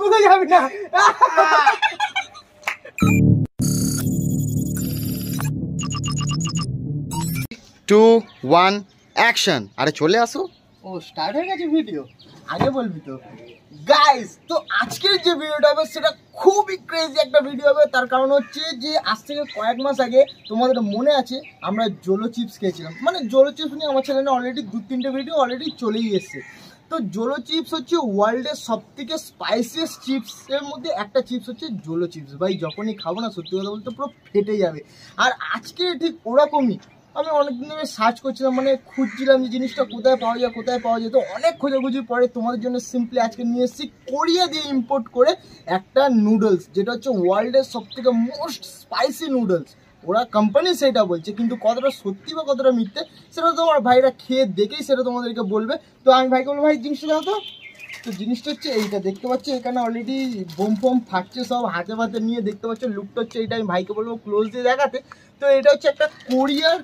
কোথায় যাবি না 2 1 অ্যাকশন। আরে চলে আসো। ও স্টার্ট হয়ে গেছে ভিডিও, আগে বলবি তো। গাইস, তো আজকের যে ভিডিওটা হবে সেটা খুবই ক্রেজি একটা ভিডিও হবে। তার কারণ হচ্ছে যে আজ থেকে কয়েক মাস আগে তোমাদের মনে আছে আমরা জোলো চিপস খেয়েছিলাম। মানে জোলো চিপস নিয়ে আমার চ্যানেলে অলরেডি 2-3টে ভিডিও অলরেডি চলেই এসছে। তো জোলো চিপস হচ্ছে ওয়ার্ল্ডের সব থেকে স্পাইসিয়েস্ট চিপসের মধ্যে একটা চিপস হচ্ছে জোলো চিপস। ভাই যখনই খাবো না, সত্যি কথা বলতে পুরো ফেটে যাবে। আর আজকে ঠিক ওরকমই আমি অনেকদিন ধরে সার্চ করছিলাম, মানে খুঁজছিলাম যে জিনিসটা কোথায় পাওয়া যায়। তো অনেক খোঁজাখুঁজির পরে তোমাদের জন্য সিম্পলি আজকে নিয়ে এসেছি কোরিয়া দিয়ে ইম্পোর্ট করে একটা নুডলস, যেটা হচ্ছে ওয়ার্ল্ডের সব থেকে মোস্ট স্পাইসি নুডলস। ওরা কোম্পানি সেটা বলছে, কিন্তু কতটা সত্যি বা কতটা মিথ্যে সেটা তোমার ভাইরা খেয়ে দেখেই সেটা তোমাদেরকে বলবে। তো আমি ভাইকে বলবো, ভাই জিনিসটা দাও তো। তো জিনিসটা হচ্ছে এইটা, দেখতে পাচ্ছ এখানে অলরেডি বোম ফোম ফাটছে সব, হাতে ফাতে নিয়ে দেখতে পাচ্ছ লুকটা হচ্ছে এইটা। আমি ভাইকে বলবো ক্লোজ দিয়ে দেখাতে। তো এটা হচ্ছে একটা কোরিয়ার,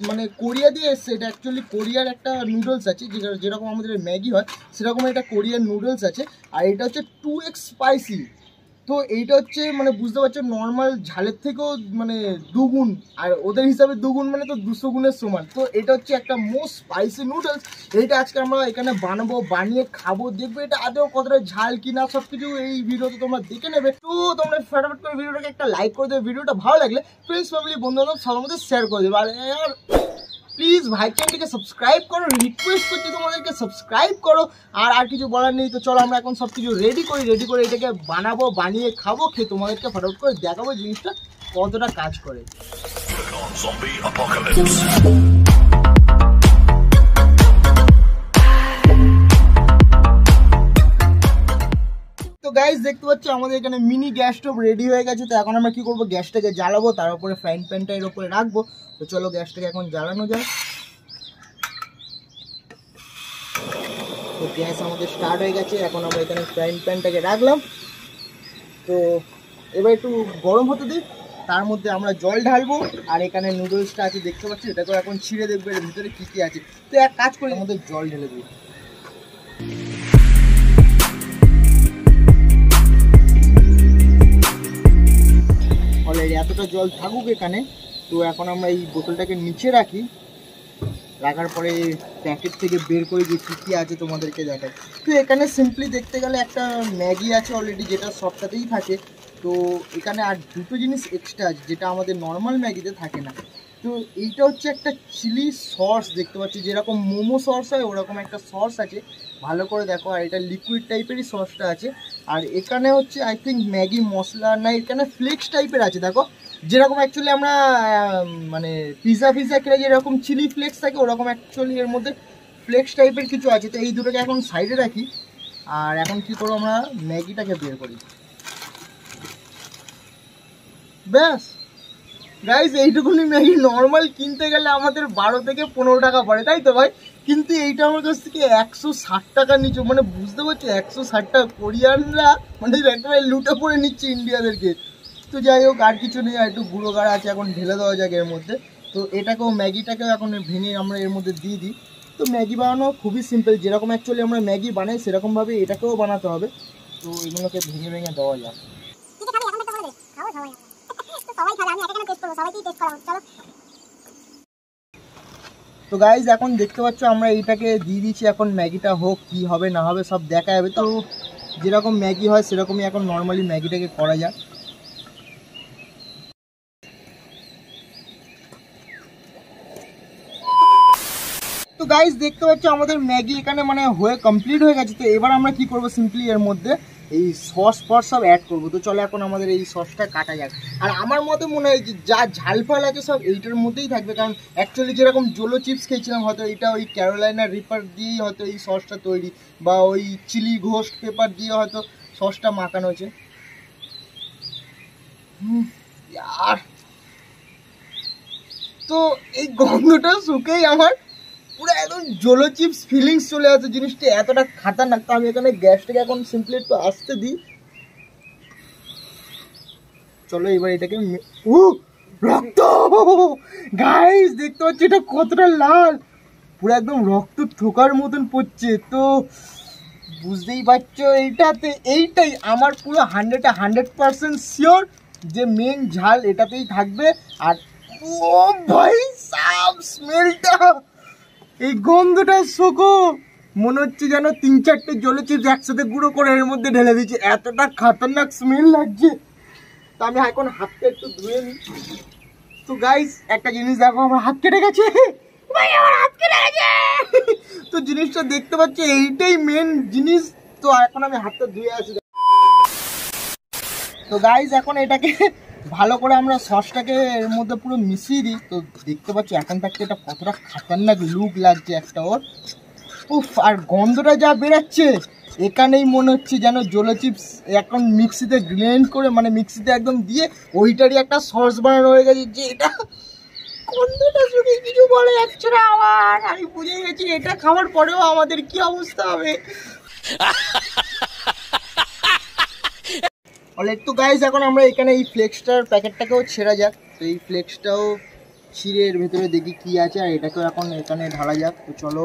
মানে কোরিয়া দিয়ে এসছে। এটা অ্যাকচুয়ালি কোরিয়ার একটা নুডলস আছে, যেরকম আমাদের ম্যাগি হয় সেরকম একটা কোরিয়ার নুডলস আছে। আর এটা হচ্ছে 2x স্পাইসি। তো এইটা হচ্ছে মানে বুঝতে পারছো নর্মাল ঝালের থেকেও মানে দুগুণ, আর ওদের হিসাবে দুগুণ মানে তো 200 গুণের সমান। তো এটা হচ্ছে একটা মোস্ট স্পাইসি নুডলস। এইটা আজকে আমরা এখানে বানাবো, বানিয়ে খাবো, দেখবো এটা আদৌ কতটা ঝাল কিনা সব কিছু এই ভিডিওতে তোমরা দেখে নেবে। তো তোমরা ফটাফট করে ভিডিওটাকে একটা লাইক করে দেবে, ভিডিওটা ভালো লাগলে ফ্রেন্ডস ফ্যামিলি বন্ধু বান্ধব সবার মধ্যে শেয়ার করে দেবে। আর প্লিজ ভাই চ্যানেলটিকে সাবস্ক্রাইব করো, রিকোয়েস্ট করছি তোমাদেরকে সাবস্ক্রাইব করো। আর কিছু বলার নেই। তো চলো আমরা এখন সব কিছু রেডি করে এটাকে বানাবো, বানিয়ে খাবো, খেয়ে তোমাদেরকে ফটাফট করে দেখাবো জিনিসটা কতটা কাজ করে। তো গাইস দেখতে পাচ্ছ আমাদের এখানে মিনি গ্যাস স্টোভ রেডি হয়ে গেছে। তো এখন আমরা কি করবো, গ্যাসটাকে জ্বালাবো, তার উপরে ফ্রাইং প্যানটা এর উপরে রাখবো। তো চলো গ্যাসটাকে এখন জ্বালানো যায়। তো গ্যাস আমাদের স্টার্ট হয়ে গেছে। এখন আমরা এখানে ফ্রাইং প্যানটাকে রাখলাম। তো এবার একটু গরম হতে দিই, তার মধ্যে আমরা জল ঢালবো। আর এখানে নুডলসটা আছে দেখতে পাচ্ছি, এটাকেও এখন ছিঁড়ে দেখবো এর ভিতরে কী কী আছে। তো এক কাজ করি, আমাদের জল ঢেলে দিই। অলরেডি এতটা জল থাকুক এখানে। তো এখন আমরা এই বোতলটাকে নিচে রাখি, রাখার পরে প্যাকেট থেকে বের করে যে কী কী আছে তোমাদেরকে দেখাই। তো এখানে সিম্পলি দেখতে গেলে একটা ম্যাগি আছে অলরেডি, যেটা সবটাতেই থাকে। তো এখানে আর দুটো জিনিস এক্সট্রা আছে যেটা আমাদের নর্মাল ম্যাগিতে থাকে না। তো এইটা হচ্ছে একটা চিলি সস, দেখতে পাচ্ছি যেরকম মোমো সস হয় ওরকম একটা সস আছে, ভালো করে দেখো। আর এটা লিকুইড টাইপেরই সসটা আছে। আর এখানে হচ্ছে আই থিঙ্ক ম্যাগি মশলা, না এখানে ফ্লেক্স টাইপের আছে দেখো, যেরকম অ্যাকচুয়ালি আমরা মানে পিৎজা খেলে যেরকম চিলি ফ্লেক্স থাকে ওরকম অ্যাকচুয়ালি এর মধ্যে ফ্লেক্স টাইপের কিছু আছে। তো এই দুটোকে এখন সাইডে রাখি। আর এখন কি করবো, আমরা ম্যাগিটাকে বের করি। ব্যাস গাইস, এইটুকুনি ম্যাগি নর্মাল কিনতে গেলে আমাদের 12 থেকে 15 টাকা পড়ে, তাই তো ভাই? কিন্তু এইটা আমার কাছ থেকে 160 টাকা নিচে, মানে বুঝতে পারছি 160 টাকা। কোরিয়ানরা মানে একেবারে লুটে পড়ে নিচ্ছে ইন্ডিয়াদেরকে। তো যাই হোক, আর কিছু নেই, আর একটু গুঁড়ো গাড়া আছে, এখন ঢেলে দেওয়া যাক এর মধ্যে। তো এটাকেও ম্যাগিটাকেও এখন ভেঙে আমরা এর মধ্যে দিয়ে দিই। তো ম্যাগি বানানো খুবই সিম্পল, যেরকম অ্যাকচুয়ালি আমরা ম্যাগি বানাই সেরকমভাবে এটাকেও বানাতে হবে। তো এগুলোকে ভেঙে দেওয়া যাক। তো গাইজ এখন দেখতে পাচ্ছ আমরা এইটাকে দিয়ে দিচ্ছি। এখন ম্যাগিটা হোক, কি হবে না হবে সব দেখা যাবে। তো যেরকম ম্যাগি হয় সেরকমই এখন নর্মালি ম্যাগিটাকে করা যাক। তো গাইজ দেখতে পাচ্ছ আমাদের ম্যাগি এখানে মানে হয়ে কমপ্লিট হয়ে গেছে। তো এবার আমরা কি করব, সিম্পলি এর মধ্যে এই সস ফস সব অ্যাড করবো। তো চলো এখন আমাদের এই সসটা কাটা যাক। আর আমার মতে মনে হয় যে যা ঝাল ফাল আছে সব এইটার মধ্যেই থাকবে, কারণ অ্যাকচুয়ালি যেরকম জোলো চিপস খেয়েছিলাম হয়তো এটা ওই ক্যারোলাইনা রিপার দিয়েই হয়তো এই সসটা তৈরি, বা ওই চিলি ঘোস্ট পেপার দিয়ে হয়তো সসটা মাখানো হয়েছে। আর তো এই গন্ধটা শুকেই আমার পুরো একদম জোলো চিপস ফিলিংস চলে আসে। জিনিসটা এতটা খাতারনাক। তো আমি এখানে গ্যাসটাকে এখন সিম্পলি একটু আসতে দিই। চলো এবার এটাকে রক্ত গাইস দেখতে পাচ্ছি এটা কতটা লাল, পুরো একদম রক্ত থোকার মতন পড়ছে। তো বুঝতেই পারছো এইটাই আমার পুরো 100% শিওর যে মেন ঝাল এটাতেই থাকবে। আর ও ভাই সাব স্মেলটা, এই গন্ধটা শোকো, মনে হচ্ছে যেন 3-4টে জলে চিপস একসাথে গুঁড়ো করে এর মধ্যে ঢেলে দিচ্ছে, এতটা খতরনাক স্মেল লাগছে। তো আমি এখন হাতটা একটু ধুয়ে নিই। তো গাইস একটা জিনিস দেখো, আমার হাত কেটে গেছে ভাই, আমার হাত কেটে গেছে। তো জিনিসটা দেখতে পাচ্ছি এইটাই মেন জিনিস। তো এখন আমি হাতটা ধুয়ে আসি। তো গাইস এখন এটাকে ভালো করে আমরা সসটাকে এর মধ্যে পুরো মিশিয়ে দিই। তো দেখতে পাচ্ছি এখন থাকতে এটা কতটা খতরনাক লুক লাগছে একটা ওর। উফ, আর গন্ধটা যা বেরাচ্ছে এখানেই মনে হচ্ছে যেন জোলো চিপস এখন মিক্সিতে গ্রাইন্ড করে, মানে মিক্সিতে একদম দিয়ে ওইটারই একটা সস বানানো হয়ে গেছে। যে এটা গন্ধটা শুনে কিছু বলা যাচ্ছে না আমার, আমি বুঝে গেছি এটা খাওয়ার পরেও আমাদের কি অবস্থা হবে। তো গাইস এখন আমরা এখানে এই ফ্লেক্সটার প্যাকেটটাকেও ছেঁড়া যাক। তো এই ফ্লেক্সটাও ছিঁড়ে এর ভেতরে দেখি কি আছে, আর এটাকেও এখন এখানে ঢালা যাক। তো চলো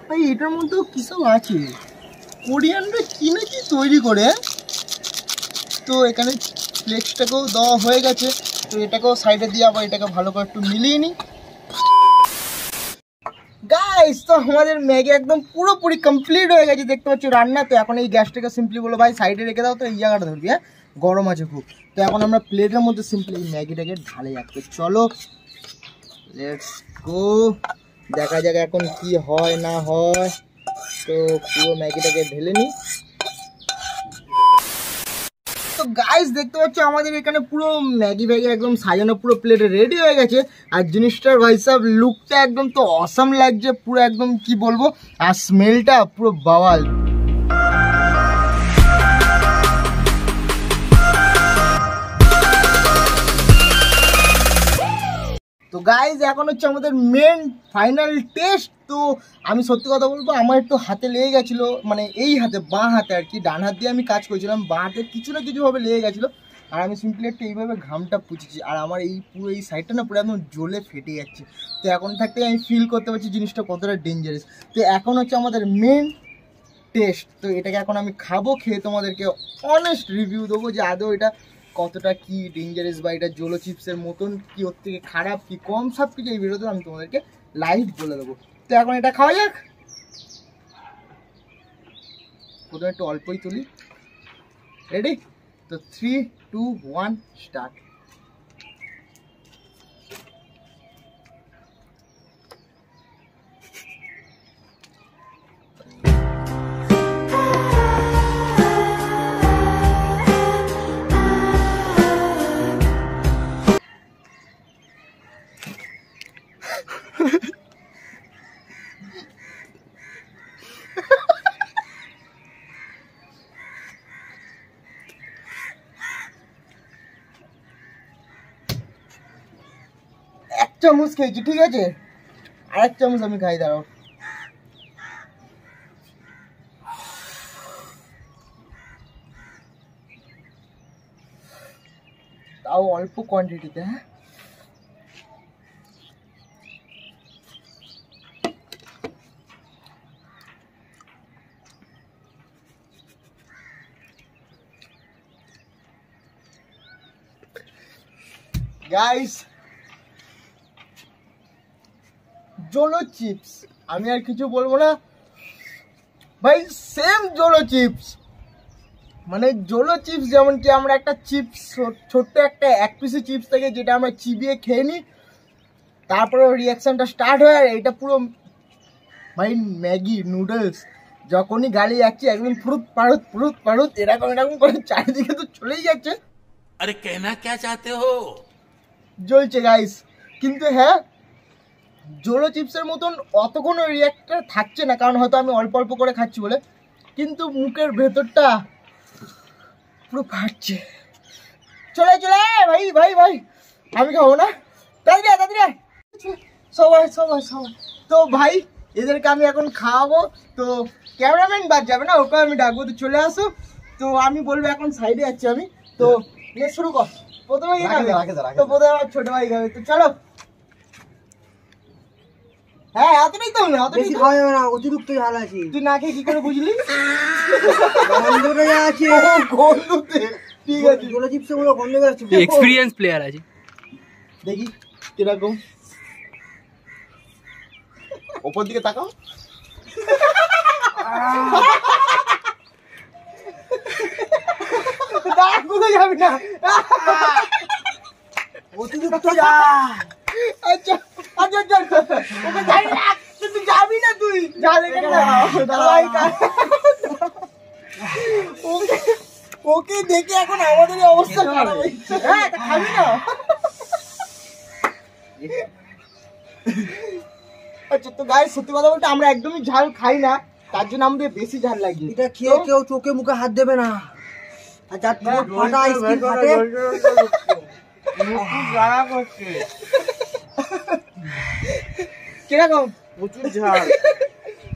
ভাই, এটার মধ্যেও কি সব আছে, কোরিয়ানরা কি না কি তৈরি করে। তো এখানে ফ্লেক্সটাকেও দেওয়া হয়ে গেছে। তো এটাকেও সাইডে দিয়ে আবার এটাকে ভালো করে একটু মিলিয়ে নিই। গাইস তো আমাদের ম্যাগি একদম পুরোপুরি কমপ্লিট হয়ে গেছে, দেখতে পাচ্ছি রান্না। তো এখন এই গ্যাসটাকে সিম্পলি বলো ভাই সাইডে রেখে দাও, তো এই জায়গাটা ধরবি, হ্যাঁ গরম আছে খুব। তো এখন আমরা প্লেটের মধ্যে সিম্পলি এই ম্যাগিটাকে ঢালে যাচ্ছে। চলো লেটস গো, দেখা যাক এখন কি হয় না হয়। তো পুরো ম্যাগিটাকে ঢেলে নিই। তো গাইস দেখতে পাচ্ছ আমাদের এখানে পুরো ম্যাগি ব্যাগি একদম সাজানো পুরো প্লেটে রেডি হয়ে গেছে। আর জিনিসটার ভাই সাহেব লুকটা একদম তো অসাম লাগছে, পুরো একদম কি বলবো, আর স্মেলটা পুরো বাওয়াল। তো গাইজ এখন হচ্ছে আমাদের মেন ফাইনাল টেস্ট। তো আমি সত্যি কথা বলবো, আমার একটু হাতে লেগে গেছিলো, মানে এই হাতে বাঁ হাতে আর কি, ডান হাত দিয়ে আমি কাজ করেছিলাম, বাঁ হাতে কিছু না কিছুভাবে লেগে গেছিলো। আর আমি সিম্পলি একটু এইভাবে ঘামটা পুছেছি, আর আমার এই পুরো এই সাইডটা না পুরো একদম জ্বলে ফেটে যাচ্ছে। তো এখন থাকতে আমি ফিল করতে পারছি জিনিসটা কতটা ডেঞ্জারাস। তো এখন হচ্ছে আমাদের মেন টেস্ট। তো এটাকে এখন আমি খাবো, খেয়ে তোমাদেরকে অনেস্ট রিভিউ দেবো যে আদৌ এটা কতটা কি ডেঞ্জারাস, বা এটা জোলো চিপসের মতন কি, ওর থেকে খারাপ কি কম, সব কিছু এই ভিডিওতে আমি তোমাদেরকে লাইভ বলে দেবো। তো এখন এটা খাওয়া যাক। প্রথমে একটু অল্পই তুলি, রেডি? তো 3, 2, 1 স্টার্ট। এক চামচ খেয়েছি, ঠিক আছে, আর এক চামচ আমি খাই, দাঁড়াও। তাও অল্প কোয়ান্টিটিতে, হ্যাঁ। গাইস জোলো চিপস, আমি আর কিছু বলবো না ভাই, সেম জোলো চিপস। মানে জোলো চিপস যেমন কি আমরা একটা চিপস, ছোট্ট একটা এক পিসি চিপস থেকে যেটা আমরা চিবিয়ে খেয়ে নিই, তারপরে রিয়াকশনটা স্টার্ট হয়। আর এটা পুরো ভাই ম্যাগি নুডলস যখনই গালি যাচ্ছে একদম ফুরুত পারুত এরকম করে চারিদিকে তো চলেই যাচ্ছে। আরে কেনা কে চাতে হো, জ্বলছে গাইস। কিন্তু হ্যাঁ, জোলো চিপসের মতন অত কোনো রিয়াক্টার থাকছে না, কারণ হয়তো আমি অল্প অল্প করে খাচ্ছি বলে, কিন্তু মুখের ভেতরটা পুরো ফাটছে। চলে ভাই ভাই ভাই, আমি খাবো না, তাড়াতাড়ি সবাই। তো ভাই এদেরকে আমি এখন খাওয়াবো। তো ক্যামেরাম্যান বাদ যাবে না, ওকে আমি ডাকবো, তো চলে আসো। তো আমি বলবো এখন সাইডে যাচ্ছি আমি। তো শুরু কর, প্রথমে তো প্রথমে আমার ছোট ভাই খাবে। তো চলো হ্যাঁ এতটাই তো না, বেশি খাওয়া যাবে না, অতিরিক্ত ঝাল আছে। তুই না খেয়ে কি করে বুঝলি? গন্ধটা যা আছে গন্ধতে ঠিক আছে, জোলা চিপস গুলো গন্ধ বেরোচ্ছে। এক্সপিরিয়েন্স প্লেয়ার আছে। দেখি কিরকম। ওপর দিকে তাকাও। কোথায় যাবি না? অতিরিক্ত যা। আচ্ছা আচ্ছা আচ্ছা ওকে যাবি না, তুই যাবি না, তুই যালে কেন? ওকে দেখে এখন আমাদের অবস্থা খারাপ হচ্ছে। হ্যাঁ খাবি না? আচ্ছা তো গাইস সত্যি কথা বলতে আমরা একদমই ঝাল খাই না, তার জন্য আমাদের বেশি ঝাল লাগে। এটা খেয়ে কেউ চোখে মুখে হাত দেবে না। আর যার ঠোঁট ফাটা স্কিন ফাটে কিরকম প্রচুর ঝাল।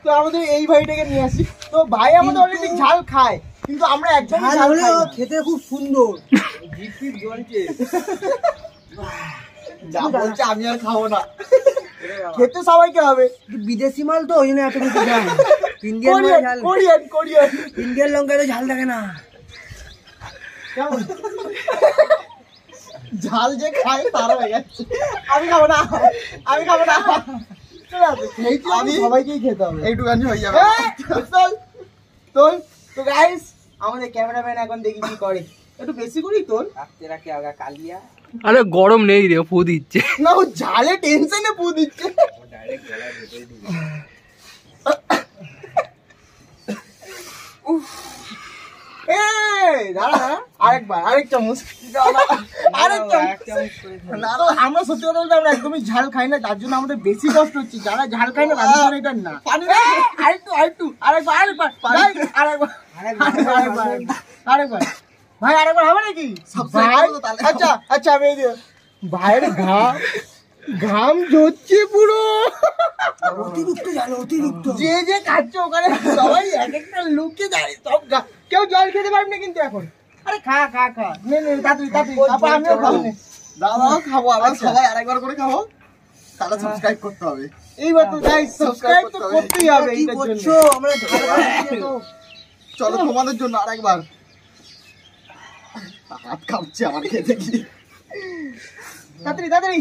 তো আমাদের এই ভাইটাকে নিয়ে আসি। তো ভাই আমাদের অলরেডি ঝাল খায়, কিন্তু আমরা একদম ঝাল ঝাল হলেও খাই না। খেতে খুব সুন্দর। যা বলছে আমি আর খাবো না, খেতে সবাইকে হবে। বিদেশি মাল তো ওই জন্য এত বেশি ঝাল। ইন্ডিয়ান মাল কোরিয়ান ঝাল, কোরিয়ান কোরিয়ান ইন্ডিয়ান লঙ্কাতে ঝাল থাকে না। কেমন? ঝাল যে খায় তারা হয়ে যাচ্ছে। আমি খাবো না, আমি খাবো না। আমি সবাইকেই খেতে হবে, একটুখানি হয়ে যাবে। তোল তো গাইস আমাদের ক্যামেরাম্যান এখন দেখি কি করে, একটু বেশি করি তোল। আরে গরম নেই রে, ফু দিচ্ছে। না ও ঝালে টেনশনে পু দিচ্ছে। আরেকবার আরেক চামচ, আরেক চামচ। না তো আমরা সত্যি কথা বলতে আমরা একদমই ঝাল খাই না, তার জন্য আমাদের বেশি কষ্ট হচ্ছে। যারা ঝাল খায় না তাদের জন্য এটা না। আরেকটু আরেকটু আরেকবার আরেকবার আরেকবার আরেকবার ভাই, আরেকবার হবে নাকি ভাই? আচ্ছা আচ্ছা আমি ভাইয়ের ঘাম ঝরছে পুরো। অতিরিক্ত ঝাল, অতিরিক্ত। যে যে খাচ্ছে ওখানে সবাই এক একটা লুকে যায়, সব কেউ জল খেতে পারবে না কিন্তু এখন। আরে খা খা খা, নে নে তাড়াতাড়ি তাড়াতাড়ি, তারপর আমিও খাবো। দাদাও খাবো, আবার সবাই আরেকবার করে খাবো। তাহলে সাবস্ক্রাইব করতে হবে। এইবার তো গাইস সাবস্ক্রাইব তো করতেই হবে। কি করছো? আমরা ঝাল খাচ্ছি তো। চলো তোমাদের জন্য আরেকবার। হাত কাঁপছে আমার খেতে গিয়ে। তাড়াতাড়ি তাড়াতাড়ি,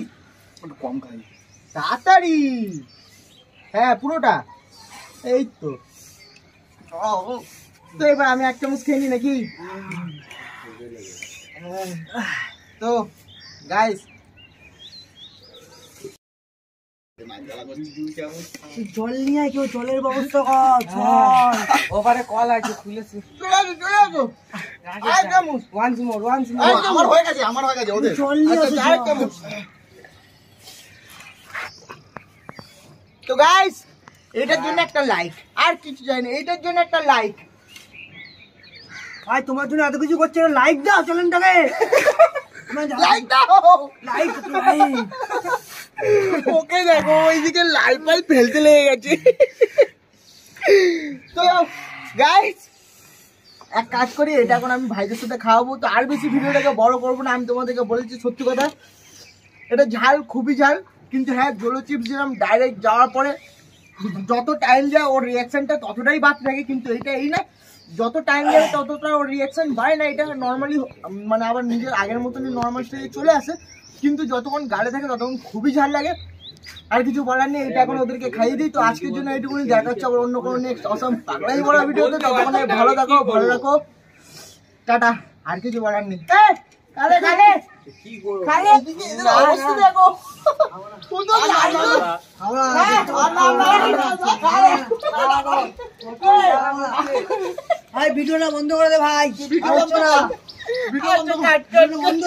একটু কম খাই তাড়াতাড়ি। হ্যাঁ পুরোটা, এই তো। তো এবার আমি এক চামচ খেয়ে নি নাকি? তো গাইস জল নিয়ে আয়, কেউ জলের ব্যবস্থা কর। চল, ওপারে কল আছে, খুলেছে। চলে আসো চলে আসো। আরেক চামচ। ওয়ান্স মোর আমার হয়ে গেছে, আমার হয়ে গেছে ওদের। জল নিয়ে আচ্ছা, আসো, আরেক জল। চামচ। তো গাইস এটার জন্য একটা লাইক, আর কিছু চাই না, এটার জন্য একটা লাইক। ভাই তোমার জন্য এত কিছু করছে, লাইক দাও চ্যানেলটাকে। লাইক দাও, লাইক ওকে দেখো ওইদিকে লাইট পাইপ ফেলতে লেগে গেছে। তো গাইস এক কাজ করি, এটা এখন আমি ভাইদের সাথে খাওয়াবো। তো আর বেশি ভিডিওটাকে বড় করবো না, আমি তোমাদেরকে বলেছি সত্যি কথা, এটা ঝাল খুবই ঝাল। কিন্তু হ্যাঁ জলো চিপস যেরকম ডাইরেক্ট যাওয়ার পরে যত টাইম যায় ওর রিয়াকশনটা ততটাই বাড়তে থাকে, কিন্তু এটা এই না, যত টাইম যাবে ততটা ওর রিয়াকশন বাড়ে না। এটা নর্মালি মানে আবার নিজের আগের মতনই নর্মাল স্টেজে চলে আসে, কিন্তু যতক্ষণ গালে থাকে ততক্ষণ খুবই ঝাল লাগে। আর কিছু বলার নেই, এটা এখন ওদেরকে খাইয়ে দিই। তো আজকের জন্য এইটুকুনি, দেখা হচ্ছে আবার অন্য কোনো নেক্সট অসম পাগলাই বড় ভিডিওতে। ততক্ষণে ভালো থাকো, ভালো রাখো, টাটা। আর কিছু বলার নেই। কালে কালে কালে অবস্থা দেখো। ভাই ভিডিওটা বন্ধ করে দে ভাই। ভিডিও বন্ধ।